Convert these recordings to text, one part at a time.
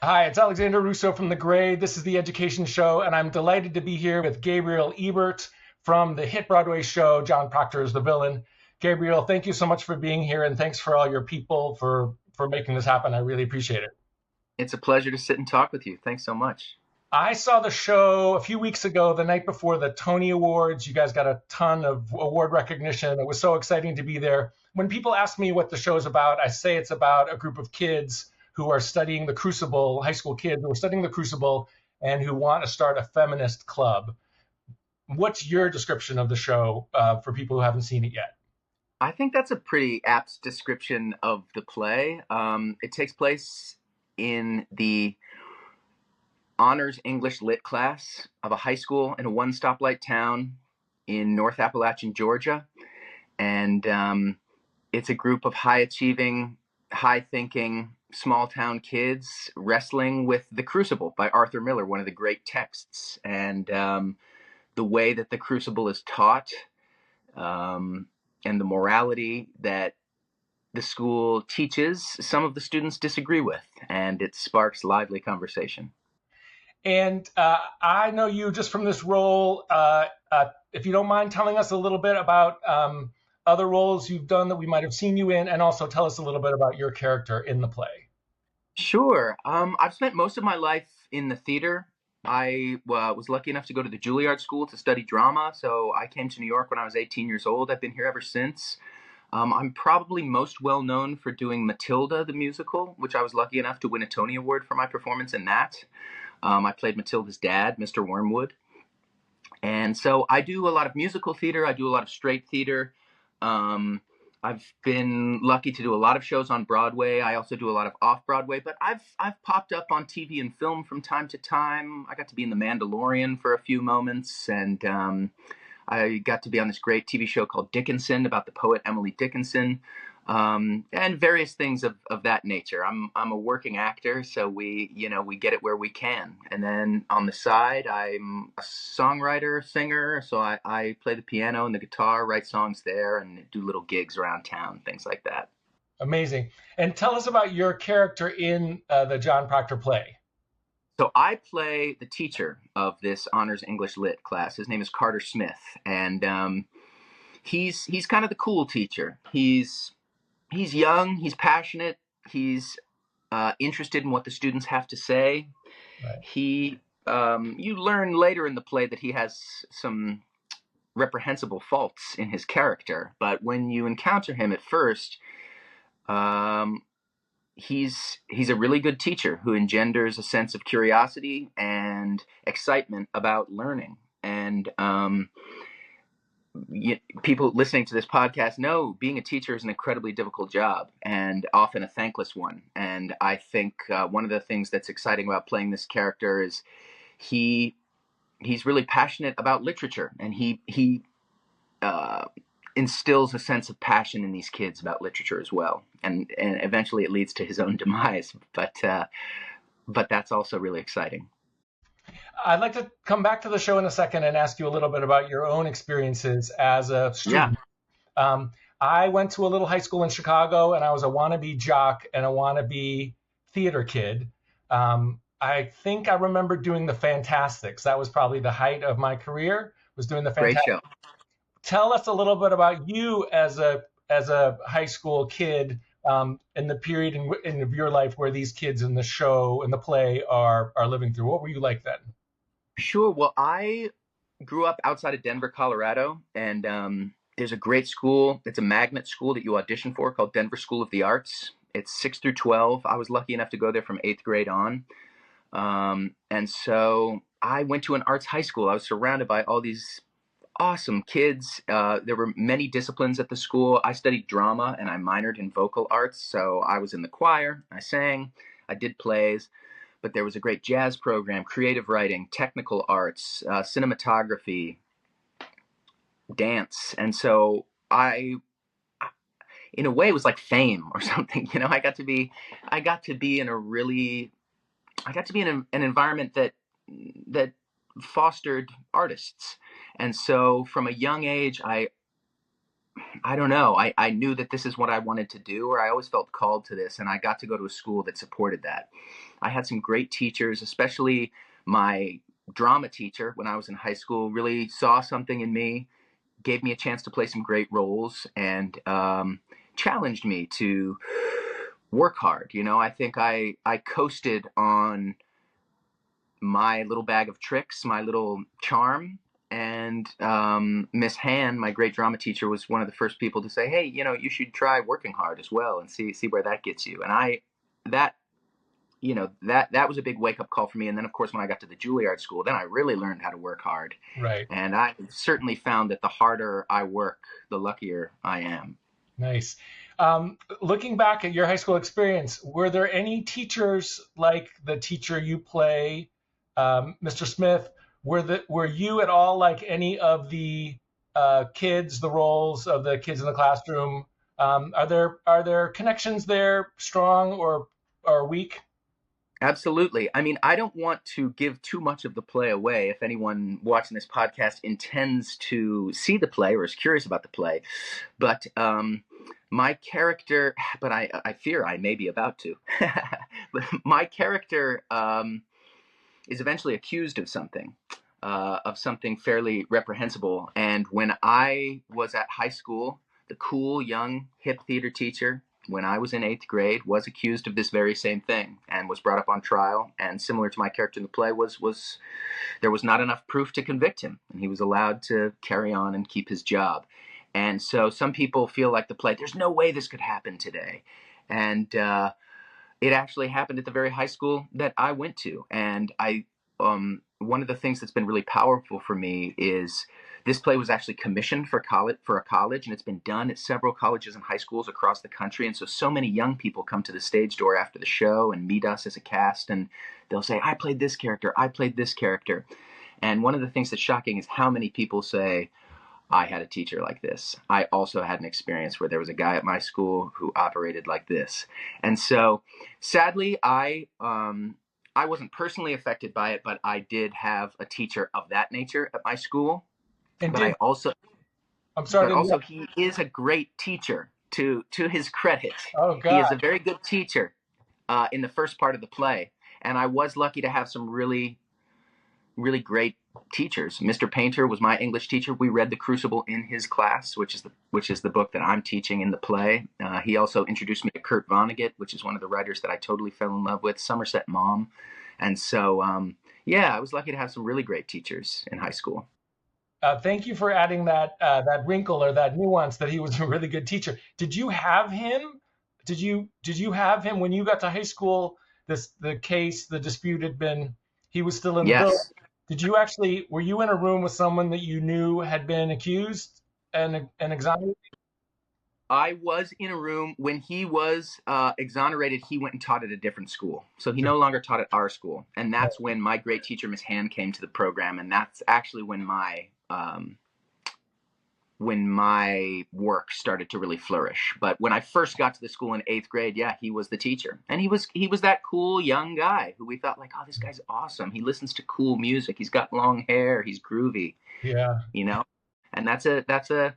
Hi, it's Alexander Russo from The Grade. This is the Education Show, and I'm delighted to be here with Gabriel Ebert from the hit Broadway show John Proctor is the Villain. Gabriel, thank you so much for being here, and thanks for all your people for making this happen. I really appreciate it. It's a pleasure to sit and talk with you. Thanks so much. I saw the show a few weeks ago, the night before the Tony Awards. You guys got a ton of award recognition. It was so exciting to be there. When people ask me what the show is about, I say it's about a group of kids who are studying the Crucible, high school kids who are studying the Crucible and who want to start a feminist club. What's your description of the show for people who haven't seen it yet? I think that's a pretty apt description of the play. It takes place in the honors English lit class of a high school in a one stoplight town in North Appalachian, Georgia. And it's a group of high achieving, high thinking, small town kids wrestling with The Crucible by Arthur Miller, one of the great texts. And the way that The Crucible is taught, and the morality that the school teaches, some of the students disagree with, and it sparks lively conversation. And I know you just from this role. If you don't mind telling us a little bit about other roles you've done that we might have seen you in, and also tell us a little bit about your character in the play. Sure. I've spent most of my life in the theater. I was lucky enough to go to the Juilliard School to study drama, so I came to New York when I was 18 years old. I've been here ever since. I'm probably most well known for doing Matilda, the musical, which I was lucky enough to win a Tony Award for my performance in that. I played Matilda's dad, Mr. Wormwood. And so I do a lot of musical theater. I do a lot of straight theater. Um, I've been lucky to do a lot of shows on Broadway. I also do a lot of off Broadway, but I've popped up on TV and film from time to time. I got to be in The Mandalorian for a few moments, and I got to be on this great TV show called Dickinson about the poet Emily Dickinson, and various things of that nature. I'm a working actor, so we get it where we can. And then on the side, I'm a songwriter, singer, so I play the piano and the guitar, write songs there, and do little gigs around town, things like that. Amazing. And tell us about your character in the John Proctor play. So I play the teacher of this honors English lit class. His name is Carter Smith, and he's kind of the cool teacher. He's young, he's passionate, he's interested in what the students have to say. Right. You learn later in the play that he has some reprehensible faults in his character, but when you encounter him at first, um, he's a really good teacher who engenders a sense of curiosity and excitement about learning. And people listening to this podcast know being a teacher is an incredibly difficult job and often a thankless one. And I think one of the things that's exciting about playing this character is he he's really passionate about literature, and he uh, instills a sense of passion in these kids about literature as well. And eventually it leads to his own demise. But that's also really exciting. I'd like to come back to the show in a second and ask you a little bit about your own experiences as a Yeah. student. Um, I went to a little high school in Chicago, and I was a wannabe jock and a wannabe theater kid. I think I remember doing the Fantastics. That was probably the height of my career, was doing the Great Fantastics. show. Tell us a little bit about you as a high school kid, in the period in your life where these kids in the show in the play are living through. What were you like then? Sure. Well, I grew up outside of Denver, Colorado, and there's a great school. It's a magnet school that you audition for called Denver School of the Arts. It's 6 through 12. I was lucky enough to go there from eighth grade on. And so I went to an arts high school. I was surrounded by all these awesome kids. There were many disciplines at the school. I studied drama and I minored in vocal arts. So I was in the choir, I sang, I did plays, but there was a great jazz program, creative writing, technical arts, cinematography, dance. And so in a way, it was like fame or something. I got to be in a really, I got to be in an environment that fostered artists. And so from a young age, I I don't know. I knew that this is what I wanted to do, or I always felt called to this, and I got to go to a school that supported that. I had some great teachers, especially my drama teacher when I was in high school, really saw something in me, gave me a chance to play some great roles, and challenged me to work hard. I think I coasted on my little bag of tricks, my little charm. And Miss Han, my great drama teacher, was one of the first people to say, "Hey, you should try working hard as well, and see where that gets you." And that that was a big wake up call for me. And then, of course, when I got to the Juilliard School, then I really learned how to work hard. Right. And I certainly found that the harder I work, the luckier I am. Nice. Looking back at your high school experience, were there any teachers like the teacher you play, Mr. Smith? Were you at all like any of the kids, the roles of the kids in the classroom? Are there connections there, strong or weak? Absolutely. I mean, I don't want to give too much of the play away if anyone watching this podcast intends to see the play or is curious about the play. But my character, but I fear I may be about to. But my character is eventually accused of something fairly reprehensible. And when I was at high school, the cool, young, hip theater teacher, when I was in 8th grade, was accused of this very same thing and was brought up on trial. And similar to my character in the play, there was not enough proof to convict him, and he was allowed to carry on and keep his job. And so some people feel like the play, there's no way this could happen today. And it actually happened at the very high school that I went to. And one of the things that's been really powerful for me is this play was actually commissioned for a college, and it's been done at several colleges and high schools across the country. And so many young people come to the stage door after the show and meet us as a cast, and they'll say, "I played this character, I played this character." And one of the things that's shocking is how many people say, "I had a teacher like this. I also had an experience where there was a guy at my school who operated like this." And so sadly, I wasn't personally affected by it, but I did have a teacher of that nature at my school. And But I'm sorry to interrupt. he is a great teacher. To his credit, Oh he God. is a very good teacher in the first part of the play. And I was lucky to have some really, really great teachers. Mr. Painter was my English teacher. We read The Crucible in his class, which is the book that I'm teaching in the play. He also introduced me to Kurt Vonnegut, which is one of the writers that I totally fell in love with, Somerset Maugham. And so, yeah, I was lucky to have some really great teachers in high school. Thank you for adding that wrinkle or that nuance that he was a really good teacher. Did you have him? Did you have him when you got to high school? The dispute had been, he was still in the building. Yes. Were you in a room with someone that you knew had been accused and exonerated? I was in a room when he was exonerated. He went and taught at a different school. So he no longer taught at our school. And that's when my great teacher, Miss Han, came to the program. And that's actually when my work started to really flourish. But when I first got to the school in 8th grade, yeah, he was the teacher. And he was that cool young guy who we thought like, oh, this guy's awesome. He listens to cool music. He's got long hair. He's groovy. Yeah. And that's a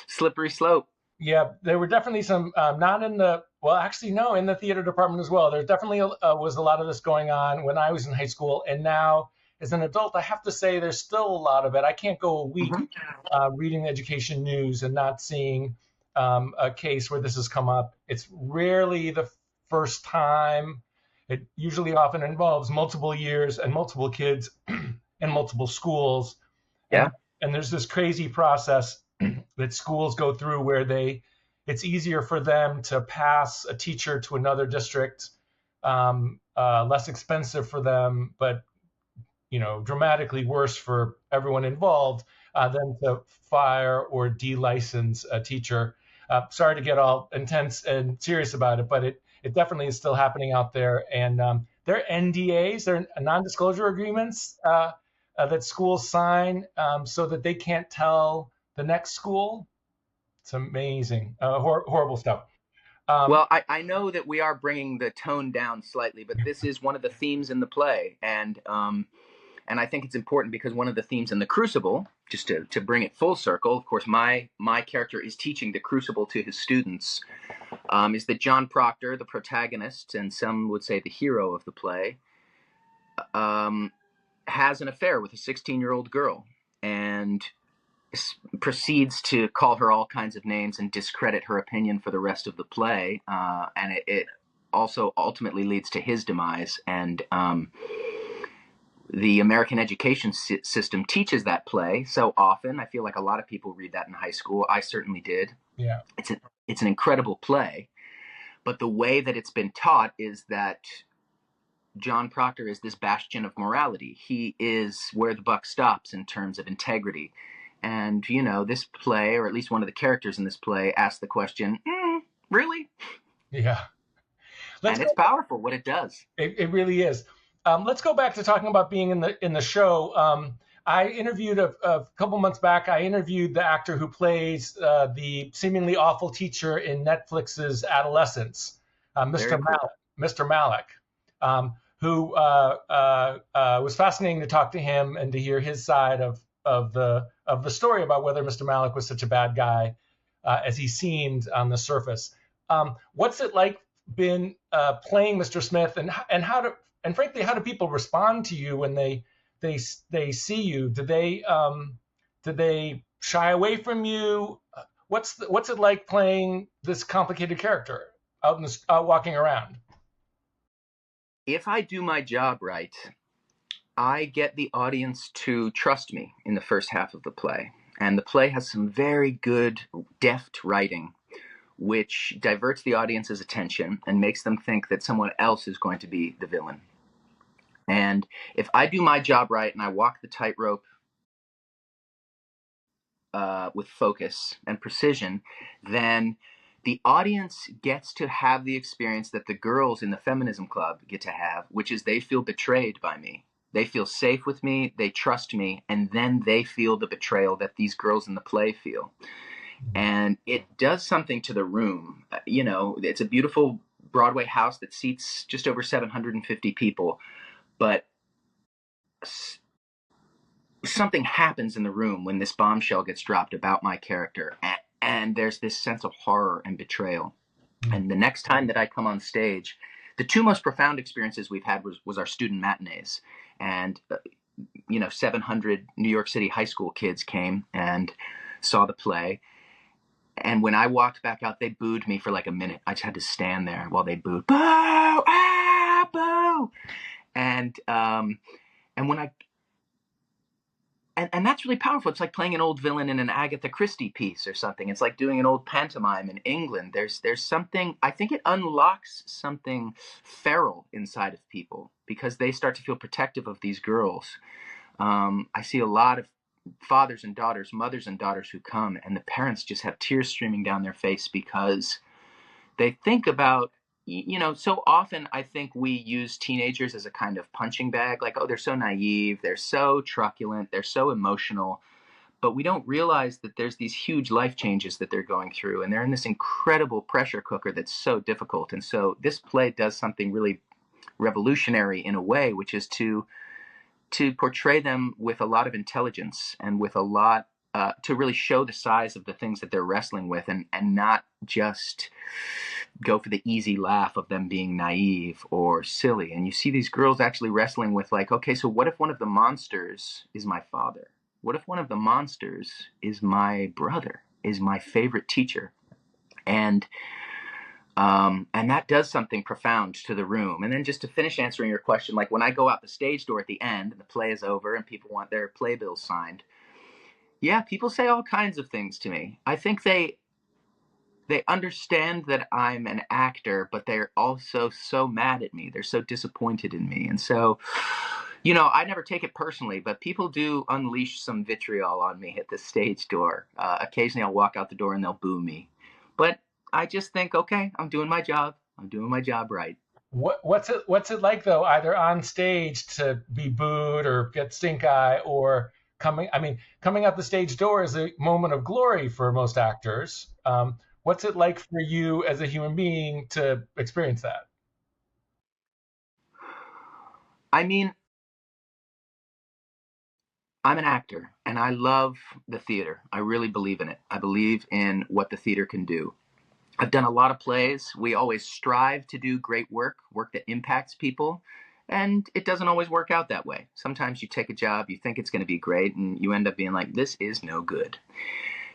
slippery slope. Yeah, there were definitely some, not in the, well, actually, no, in the theater department as well. There definitely was a lot of this going on when I was in high school. And now, as an adult, I have to say there's still a lot of it. I can't go a week reading the education news and not seeing a case where this has come up. It's rarely the first time. It usually often involves multiple years and multiple kids and multiple schools. Yeah. And there's this crazy process that schools go through where it's easier for them to pass a teacher to another district, less expensive for them, but dramatically worse for everyone involved than to fire or de-license a teacher. Sorry to get all intense and serious about it, but it definitely is still happening out there. And there are NDAs, there are non-disclosure agreements that schools sign so that they can't tell the next school. It's amazing, horrible stuff. Well, I know that we are bringing the tone down slightly, but this is one of the themes in the play, and I think it's important because one of the themes in The Crucible just to bring it full circle, of course, my character is teaching the Crucible to his students. Is that John Proctor, the protagonist, and some would say the hero of the play, has an affair with a 16-year-old girl and proceeds to call her all kinds of names and discredit her opinion for the rest of the play. And it also ultimately leads to his demise. And the American education system teaches that play so often. I feel like a lot of people read that in high school. I certainly did. Yeah. It's an incredible play. But the way that it's been taught is that John Proctor is this bastion of morality. He is where the buck stops in terms of integrity. And, this play, or at least one of the characters in this play, asks the question, really? Yeah. And it's powerful what it does. It really is. Let's go back to talking about being in the show. I interviewed a couple months back. I interviewed the actor who plays the seemingly awful teacher in Netflix's Adolescence, Mr. Malik, who was fascinating to talk to him and to hear his side of the story about whether Mr. Malik was such a bad guy as he seemed on the surface. What's it like been playing Mr. Smith, and frankly, how do people respond to you when they see you? Do they shy away from you? What's it like playing this complicated character out walking around? If I do my job right, I get the audience to trust me in the first half of the play. And the play has some very good, deft writing, which diverts the audience's attention and makes them think that someone else is going to be the villain. And if I do my job right and I walk the tightrope with focus and precision, then the audience gets to have the experience that the girls in the feminism club get to have, which is they feel betrayed by me. They feel safe with me, they trust me, and then they feel the betrayal that these girls in the play feel. And it does something to the room. It's a beautiful Broadway house that seats just over 750 people, but something happens in the room when this bombshell gets dropped about my character, and there's this sense of horror and betrayal. And the next time that I come on stage, the two most profound experiences we've had was our student matinees. And 700 New York City high school kids came and saw the play. And when I walked back out, they booed me for like a minute. I just had to stand there while they booed. Boo! Ah! Boo! And when and that's really powerful. It's like playing an old villain in an Agatha Christie piece or something. It's like doing an old pantomime in England. There's something, I think it unlocks something feral inside of people because they start to feel protective of these girls. I see a lot of fathers and daughters, mothers and daughters who come, and the parents just have tears streaming down their face because they think about, so often I think we use teenagers as a kind of punching bag, like, oh, they're so naive, they're so truculent, they're so emotional, but we don't realize that there's these huge life changes that they're going through, and they're in this incredible pressure cooker that's so difficult. And so this play does something really revolutionary in a way, which is to portray them with a lot of intelligence and with a lot to really show the size of the things that they're wrestling with, and not just go for the easy laugh of them being naive or silly. And you see these girls actually wrestling with, like, okay, so what if one of the monsters is my father? What if one of the monsters is my brother, is my favorite teacher? And that does something profound to the room. And then just to finish answering your question, like when I go out the stage door at the end and the play is over and people want their playbills signed, yeah, people say all kinds of things to me. I think they understand that I'm an actor, but they're also so mad at me. They're so disappointed in me. And so, I never take it personally, but people do unleash some vitriol on me at the stage door. Occasionally I'll walk out the door and they'll boo me. But I just think, okay, I'm doing my job. I'm doing my job right. What's it like, though, either on stage to be booed or get stink eye, or coming out the stage door is a moment of glory for most actors. What's it like for you as a human being to experience that? I mean, I'm an actor and I love the theater. I really believe in it. I believe in what the theater can do. I've done a lot of plays. We always strive to do great work, work that impacts people. And it doesn't always work out that way. Sometimes you take a job, you think it's going to be great, and you end up being like, this is no good.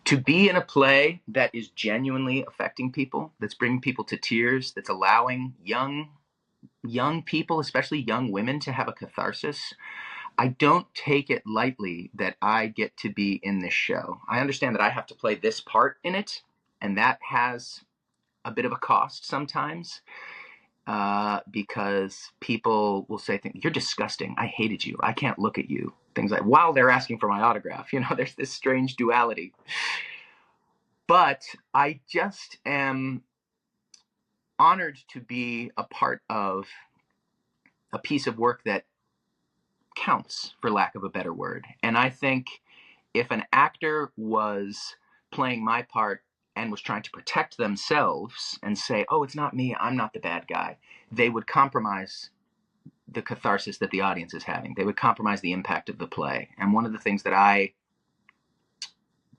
To be in a play that is genuinely affecting people, that's bringing people to tears, that's allowing young people, especially young women, to have a catharsis, I don't take it lightly that I get to be in this show. I understand that I have to play this part in it, and that has a bit of a cost sometimes, because people will say things, you're disgusting, I hated you, I can't look at you, things like, while they're asking for my autograph. There's this strange duality. But I just am honored to be a part of a piece of work that counts, for lack of a better word. And I think if an actor was playing my part and was trying to protect themselves and say, oh, it's not me, I'm not the bad guy, they would compromise the catharsis that the audience is having. They would compromise the impact of the play. And one of the things that I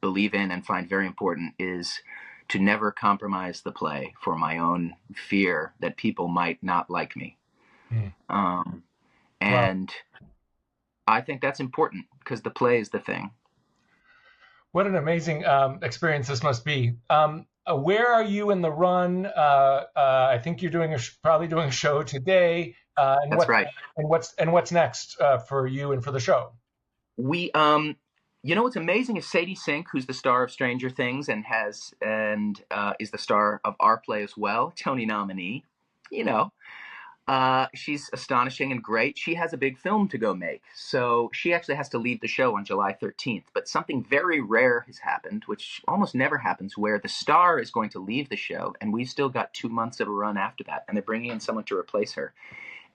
believe in and find very important is to never compromise the play for my own fear that people might not like me. And wow. I think that's important because the play is the thing. What an amazing experience this must be. Where are you in the run? I think you're probably doing a show today. That's right. And what's next for you and for the show? We what's amazing is Sadie Sink, who's the star of Stranger Things and is the star of our play as well, Tony nominee. She's astonishing and great. She has a big film to go make, so she actually has to leave the show on July 13th. But something very rare has happened, which almost never happens, where the star is going to leave the show, and we've still got 2 months of a run after that, and they're bringing in someone to replace her.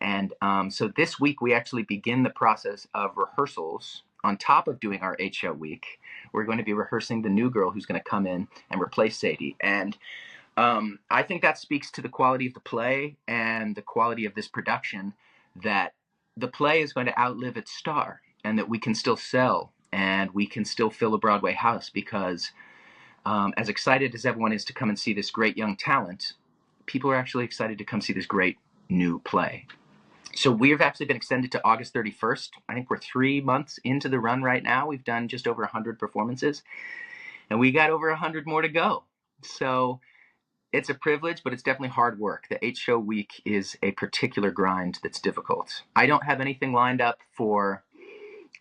And so this week we actually begin the process of rehearsals. On top of doing our 8-show week, we're going to be rehearsing the new girl who's going to come in and replace Sadie. And I think that speaks to the quality of the play and the quality of this production, that the play is going to outlive its star and that we can still sell and we can still fill a Broadway house because as excited as everyone is to come and see this great young talent, people are actually excited to come see this great new play. So we've actually been extended to August 31st. I think we're 3 months into the run right now. We've done just over 100 performances, and we got over 100 more to go. So it's a privilege, but it's definitely hard work. The 8-show week is a particular grind that's difficult. I don't have anything lined up for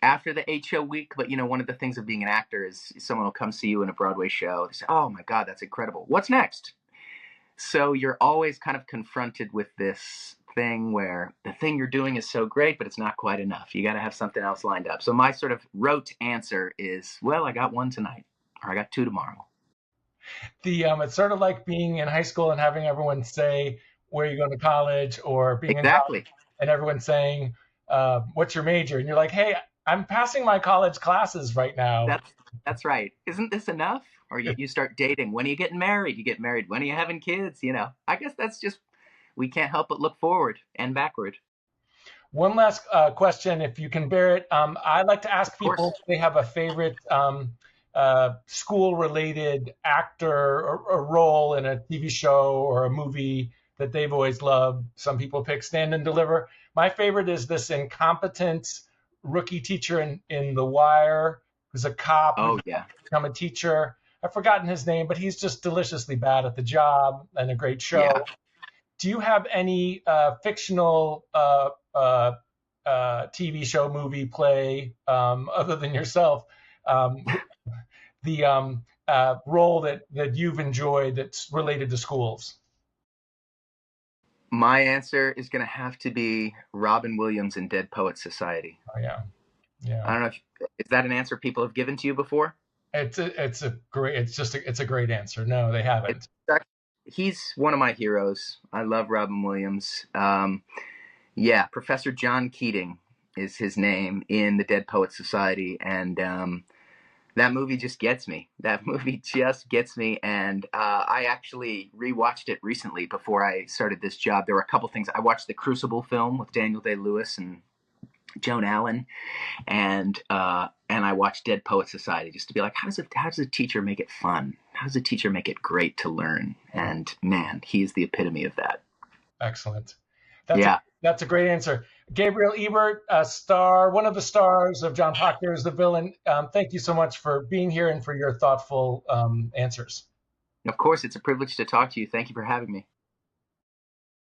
after the 8-show week, but one of the things of being an actor is someone will come see you in a Broadway show. They say, oh my God, that's incredible. What's next? So you're always kind of confronted with this thing where the thing you're doing is so great, but it's not quite enough. You got to have something else lined up. So my sort of rote answer is, well, I got 1 tonight, or I got 2 tomorrow. It's sort of like being in high school and having everyone say where you're going to college, or being exactly. in college and everyone saying, what's your major? And you're like, hey, I'm passing my college classes right now. That's right. Isn't this enough? Or you start dating. When are you getting married? You get married. When are you having kids? I guess that's just, we can't help but look forward and backward. One last question, if you can bear it. I like to ask people if they have a favorite school-related actor or role in a TV show or a movie that they've always loved. Some people pick Stand and Deliver. My favorite is this incompetent rookie teacher in The Wire, who's a cop. Oh, yeah. Become a teacher. I've forgotten his name, but he's just deliciously bad at the job and a great show. Yeah. Do you have any fictional TV show, movie, play, other than yourself, the role that you've enjoyed that's related to schools? My answer is going to have to be Robin Williams in Dead Poets Society. Oh, yeah. Yeah. I don't know is that an answer people have given to you before? It's a great answer. No, they haven't. He's one of my heroes. I love Robin Williams. Yeah, Professor John Keating is his name in the Dead Poets Society, and that movie just gets me. And I actually rewatched it recently before I started this job. There were a couple things. I watched the Crucible film with Daniel Day-Lewis and Joan Allen, and I watched Dead Poet Society just to be like, how does a teacher make it fun? How does a teacher make it great to learn? And man, he is the epitome of that. Excellent. Yeah. That's a great answer. Gabriel Ebert, a star, one of the stars of John Proctor's The Villain. Thank you so much for being here and for your thoughtful answers. Of course, it's a privilege to talk to you. Thank you for having me.